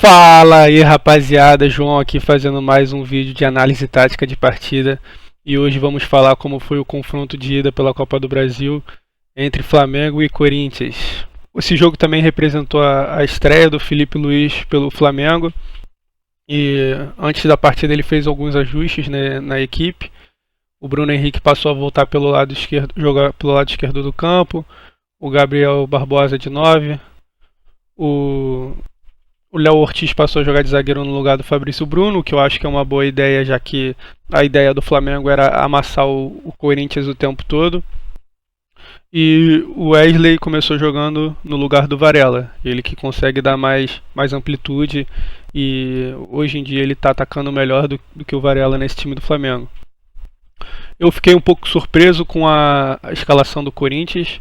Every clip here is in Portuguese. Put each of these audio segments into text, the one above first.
Fala aí, rapaziada, João aqui fazendo mais um vídeo de análise tática de partida. E hoje vamos falar como foi o confronto de ida pela Copa do Brasil entre Flamengo e Corinthians. Esse jogo também representou a estreia do Filipe Luís pelo Flamengo. E antes da partida ele fez alguns ajustes, né, na equipe. O Bruno Henrique passou a voltar pelo lado esquerdo, jogar pelo lado esquerdo do campo. O Gabriel Barbosa de 9. O Léo Ortiz passou a jogar de zagueiro no lugar do Fabrício Bruno, que eu acho que é uma boa ideia, já que a ideia do Flamengo era amassar o Corinthians o tempo todo. E o Wesley começou jogando no lugar do Varela, ele que consegue dar mais amplitude, e hoje em dia ele está atacando melhor do que o Varela nesse time do Flamengo. Eu fiquei um pouco surpreso com a escalação do Corinthians,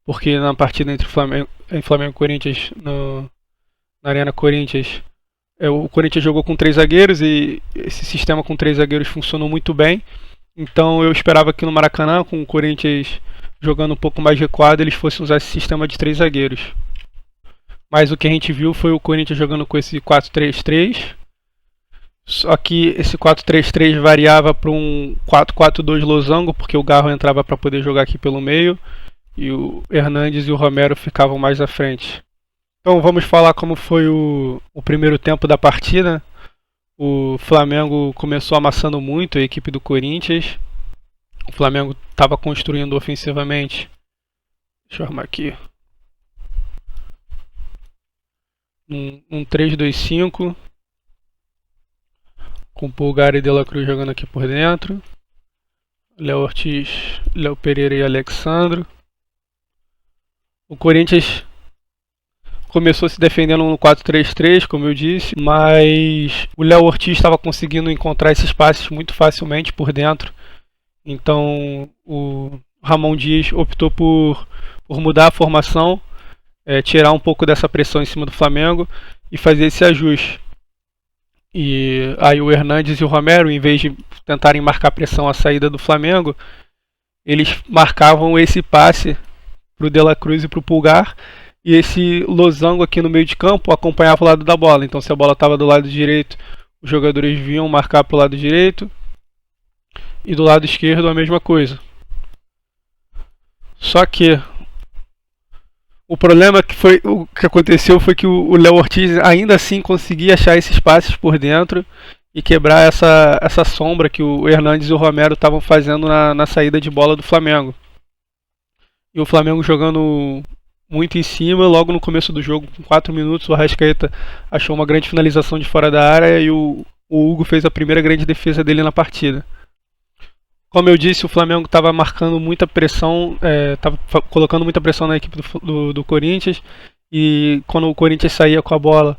porque na partida entre Flamengo e Corinthians, na Arena Corinthians, o Corinthians jogou com 3 zagueiros e esse sistema com 3 zagueiros funcionou muito bem. Então eu esperava que no Maracanã, com o Corinthians jogando um pouco mais recuado, eles fossem usar esse sistema de 3 zagueiros. Mas o que a gente viu foi o Corinthians jogando com esse 4-3-3. Só que esse 4-3-3 variava para um 4-4-2 losango, porque o Garro entrava para poder jogar aqui pelo meio e o Hernandes e o Romero ficavam mais à frente. Então vamos falar como foi o primeiro tempo da partida. O Flamengo começou amassando muito a equipe do Corinthians. O Flamengo estava construindo ofensivamente. Deixa eu arrumar aqui. Um 3-2-5. Com Pulgar e De La Cruz jogando aqui por dentro. Léo Ortiz, Léo Pereira e Alexandro. O Corinthians começou se defendendo no 4-3-3, como eu disse, mas o Léo Ortiz estava conseguindo encontrar esses passes muito facilmente por dentro. Então o Ramon Dias optou por mudar a formação, tirar um pouco dessa pressão em cima do Flamengo e fazer esse ajuste. E aí o Hernandes e o Romero, em vez de tentarem marcar pressão à saída do Flamengo, eles marcavam esse passe para o De La Cruz e para o Pulgar. E esse losango aqui no meio de campo acompanhava o lado da bola. Então se a bola estava do lado direito, os jogadores vinham marcar para o lado direito. E do lado esquerdo a mesma coisa. Só que o problema o que aconteceu foi que o Léo Ortiz ainda assim conseguia achar esses passes por dentro e quebrar essa sombra que o Hernandes e o Romero estavam fazendo na saída de bola do Flamengo. E o Flamengo jogando muito em cima. Logo no começo do jogo, com 4 minutos, o Arrascaeta achou uma grande finalização de fora da área e o Hugo fez a primeira grande defesa dele na partida. Como eu disse, o Flamengo estava marcando muita pressão, estava colocando muita pressão na equipe do Corinthians, e quando o Corinthians saía com a bola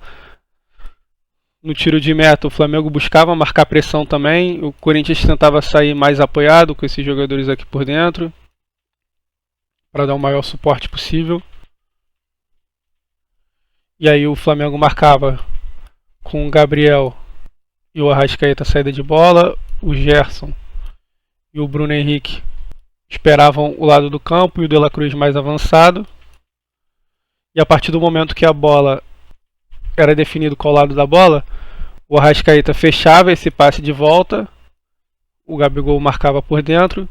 no tiro de meta, o Flamengo buscava marcar pressão também. O Corinthians tentava sair mais apoiado com esses jogadores aqui por dentro para dar o maior suporte possível. E aí o Flamengo marcava com o Gabriel e o Arrascaeta a saída de bola. O Gerson e o Bruno Henrique esperavam o lado do campo e o De La Cruz mais avançado. E a partir do momento que a bola era definido qual lado da bola, o Arrascaeta fechava esse passe de volta, o Gabigol marcava por dentro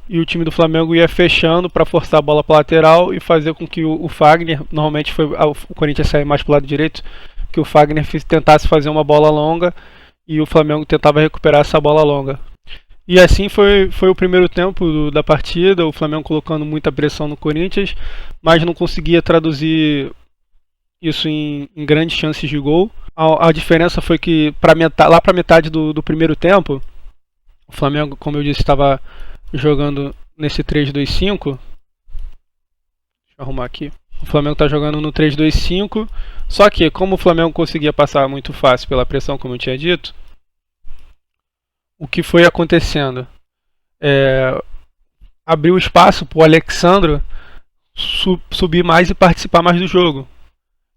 e o time do Flamengo ia fechando para forçar a bola para a lateral e fazer com que o Fagner, normalmente o Corinthians sair mais para o lado direito, que o Fagner tentasse fazer uma bola longa e o Flamengo tentava recuperar essa bola longa. E assim foi o primeiro tempo da partida, o Flamengo colocando muita pressão no Corinthians, mas não conseguia traduzir isso em grandes chances de gol. A diferença foi que lá para metade do primeiro tempo, o Flamengo, como eu disse, estava jogando nesse 3-2-5. Deixa eu arrumar aqui. O Flamengo está jogando no 3-2-5. Só que, como o Flamengo conseguia passar muito fácil pela pressão, como eu tinha dito, o que foi acontecendo? Abriu espaço para o Alexandro subir mais e participar mais do jogo.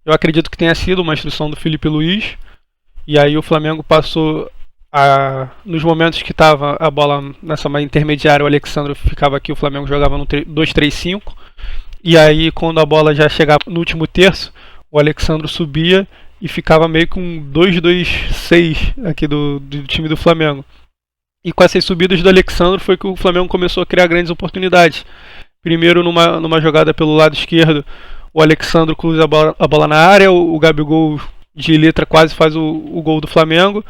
Eu acredito que tenha sido uma instrução do Filipe Luís. E aí o Flamengo passou nos momentos que estava a bola nessa mais intermediária, o Alexandro ficava aqui, o Flamengo jogava no 2-3-5. E aí quando a bola já chegava no último terço, o Alexandro subia e ficava meio com 2-2-6 aqui do time do Flamengo. E com essas subidas do Alexandro foi que o Flamengo começou a criar grandes oportunidades. Primeiro numa jogada pelo lado esquerdo, o Alexandro cruza a bola na área, o Gabigol de letra quase faz o gol do Flamengo.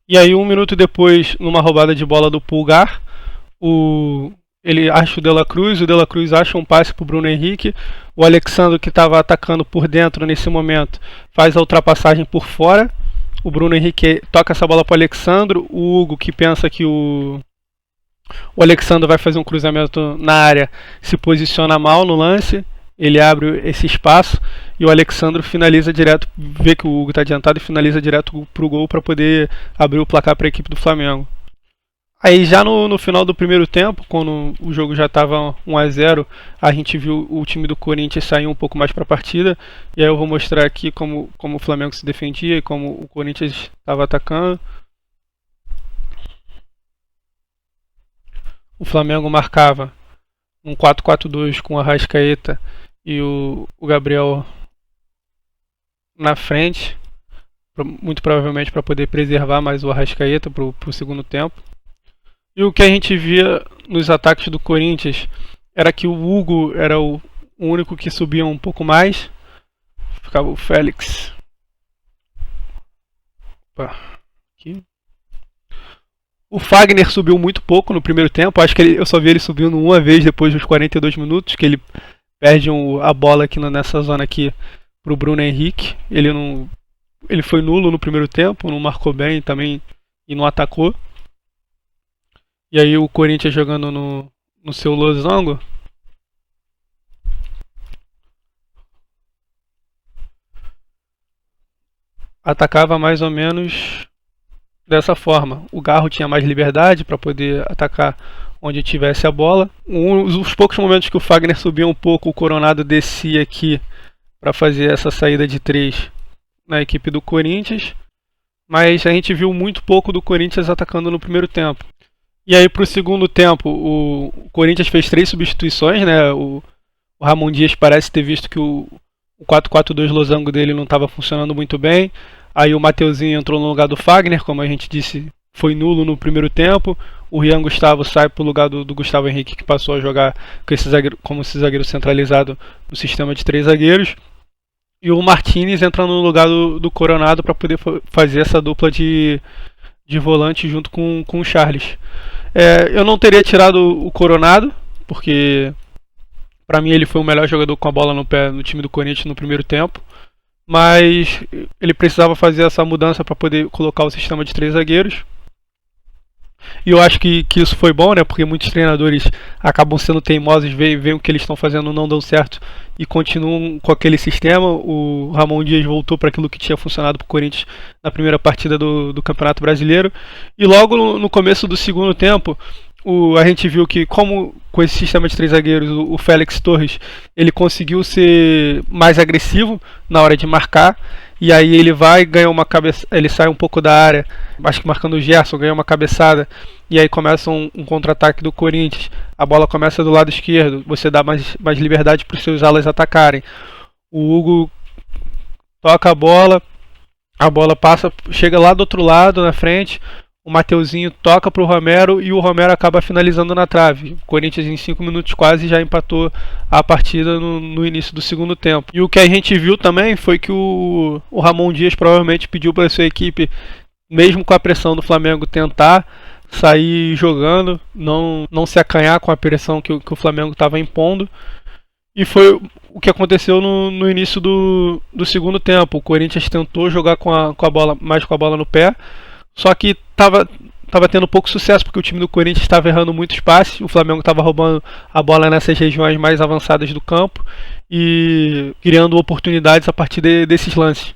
E aí 1 minuto depois, numa roubada de bola do Pulgar, ele acha o De La Cruz acha um passe para o Bruno Henrique, o Alexandro, que estava atacando por dentro nesse momento, faz a ultrapassagem por fora, o Bruno Henrique toca essa bola para o Alexandro, o Hugo, que pensa que o Alexandro vai fazer um cruzamento na área, se posiciona mal no lance, ele abre esse espaço e o Alexandro finaliza direto, vê que o Hugo está adiantado e finaliza direto para o gol para poder abrir o placar para a equipe do Flamengo. Aí já no final do primeiro tempo, quando o jogo já estava 1-0, a gente viu o time do Corinthians sair um pouco mais para a partida. E aí eu vou mostrar aqui como o Flamengo se defendia e como o Corinthians estava atacando. O Flamengo marcava um 4-4-2 com o Arrascaeta e o Gabriel na frente, muito provavelmente para poder preservar mais o Arrascaeta para o segundo tempo. E o que a gente via nos ataques do Corinthians era que o Hugo era o único que subia um pouco mais. Ficava o Félix. Opa, aqui. O Fagner subiu muito pouco no primeiro tempo. Acho que eu só vi ele subindo uma vez depois dos 42 minutos, que ele perde a bola aqui nessa zona aqui pro Bruno Henrique. Ele foi nulo no primeiro tempo, não marcou bem também e não atacou. E aí o Corinthians jogando no seu losango. Atacava mais ou menos dessa forma. O Garro tinha mais liberdade para poder atacar onde tivesse a bola. Os poucos momentos que o Fagner subia um pouco, o Coronado descia aqui para fazer essa saída de 3 na equipe do Corinthians. Mas a gente viu muito pouco do Corinthians atacando no primeiro tempo. E aí pro segundo tempo, o Corinthians fez 3 substituições, né? O Ramon Dias parece ter visto que o 4-4-2 losango dele não estava funcionando muito bem. Aí o Mateuzinho entrou no lugar do Fagner, como a gente disse, foi nulo no primeiro tempo. O Rian Gustavo sai pro lugar do Gustavo Henrique, que passou a jogar como esse zagueiro centralizado no sistema de 3 zagueiros. E o Martinez entra no lugar do Coronado para poder fazer essa dupla de volante junto com o Charles. Eu não teria tirado o Coronado, porque para mim ele foi o melhor jogador com a bola no pé no time do Corinthians no primeiro tempo. Mas ele precisava fazer essa mudança para poder colocar o sistema de 3 zagueiros. E eu acho que isso foi bom, né? Porque muitos treinadores acabam sendo teimosos, veem o que eles estão fazendo não dão certo e continuam com aquele sistema. O Ramon Dias voltou para aquilo que tinha funcionado para o Corinthians na primeira partida do Campeonato Brasileiro. E logo no começo do segundo tempo, a gente viu que, como com esse sistema de 3 zagueiros, o Félix Torres ele conseguiu ser mais agressivo na hora de marcar. E aí ele vai, ganha uma cabeça, ele sai um pouco da área, acho que marcando o Gerson, ganha uma cabeçada, e aí começa um contra-ataque do Corinthians. A bola começa do lado esquerdo, você dá mais liberdade para os seus alas atacarem. O Hugo toca a bola passa, chega lá do outro lado, na frente. O Mateuzinho toca para o Romero e o Romero acaba finalizando na trave. O Corinthians em 5 minutos quase já empatou a partida no início do segundo tempo. E o que a gente viu também foi que o Ramon Dias provavelmente pediu para a sua equipe, mesmo com a pressão do Flamengo, tentar sair jogando, não se acanhar com a pressão que o Flamengo estava impondo. E foi o que aconteceu no início do segundo tempo. O Corinthians tentou jogar com a bola, mais com a bola no pé, só que estava tendo pouco sucesso, porque o time do Corinthians estava errando muitos passes, o Flamengo estava roubando a bola nessas regiões mais avançadas do campo e criando oportunidades a partir desses lances.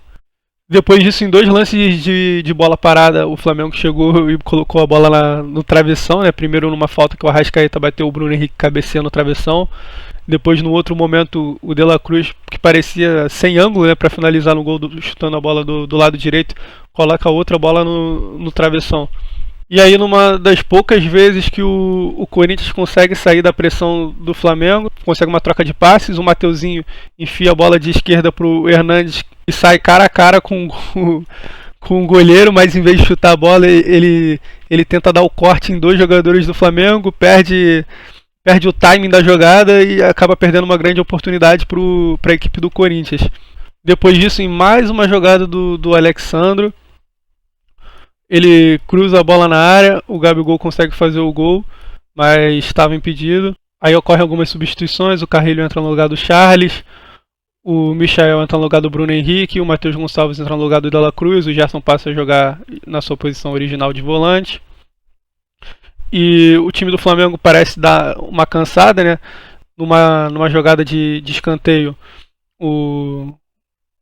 Depois disso, em 2 lances de bola parada, o Flamengo chegou e colocou a bola no travessão, né? Primeiro numa falta que o Arrascaeta bateu, o Bruno Henrique cabeceia no travessão. Depois, no outro momento, o De La Cruz, que parecia sem ângulo, né, para finalizar no gol, chutando a bola do lado direito, coloca outra bola no travessão. E aí, numa das poucas vezes que o Corinthians consegue sair da pressão do Flamengo, consegue uma troca de passes, o Mateuzinho enfia a bola de esquerda pro Hernandes e sai cara a cara com o goleiro, mas em vez de chutar a bola, ele tenta dar o corte em dois jogadores do Flamengo, perde o timing da jogada e acaba perdendo uma grande oportunidade para a equipe do Corinthians. Depois disso, em mais uma jogada do Alexandro, ele cruza a bola na área, o Gabigol consegue fazer o gol, mas estava impedido. Aí ocorrem algumas substituições, o Carrilho entra no lugar do Charles, o Michael entra no lugar do Bruno Henrique, o Matheus Gonçalves entra no lugar do Dela Cruz, o Gerson passa a jogar na sua posição original de volante. E o time do Flamengo parece dar uma cansada, né? Numa jogada de escanteio,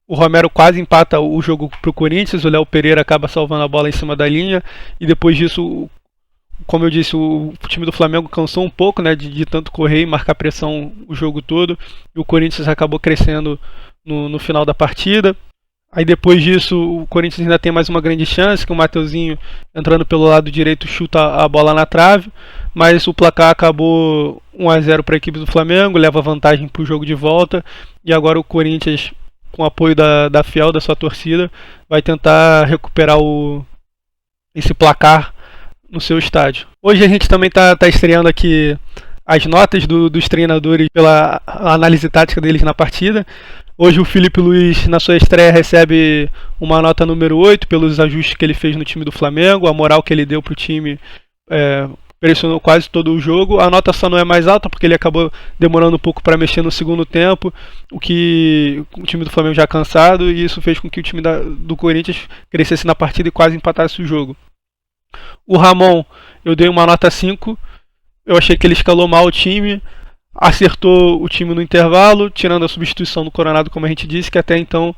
o Romero quase empata o jogo pro Corinthians, o Léo Pereira acaba salvando a bola em cima da linha, e depois disso, como eu disse, o time do Flamengo cansou um pouco, né, de tanto correr e marcar pressão o jogo todo, e o Corinthians acabou crescendo no final da partida. Aí depois disso, o Corinthians ainda tem mais uma grande chance, que o Mateuzinho, entrando pelo lado direito, chuta a bola na trave, mas o placar acabou 1-0 para a equipe do Flamengo, leva vantagem para o jogo de volta, e agora o Corinthians, com o apoio da Fiel, da sua torcida, vai tentar recuperar esse placar no seu estádio. Hoje a gente também está estreando aqui as notas dos treinadores pela análise tática deles na partida. Hoje o Felipe Luiz, na sua estreia, recebe uma nota número 8 pelos ajustes que ele fez no time do Flamengo, a moral que ele deu para o time, pressionou quase todo o jogo. A nota só não é mais alta porque ele acabou demorando um pouco para mexer no segundo tempo, o que o time do Flamengo já cansado, e isso fez com que o time do Corinthians crescesse na partida e quase empatasse o jogo. O Ramon, eu dei uma nota 5, eu achei que ele escalou mal o time, acertou o time no intervalo, tirando a substituição do Coronado, como a gente disse, que até então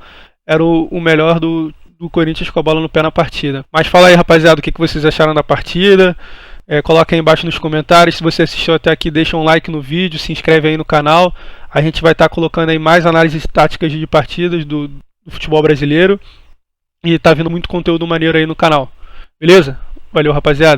era o melhor do Corinthians com a bola no pé na partida. Mas fala aí, rapaziada, o que vocês acharam da partida. Coloca aí embaixo nos comentários. Se você assistiu até aqui, deixa um like no vídeo, se inscreve aí no canal. A gente vai estar colocando aí mais análises táticas de partidas do futebol brasileiro. E tá vindo muito conteúdo maneiro aí no canal. Beleza? Valeu, rapaziada.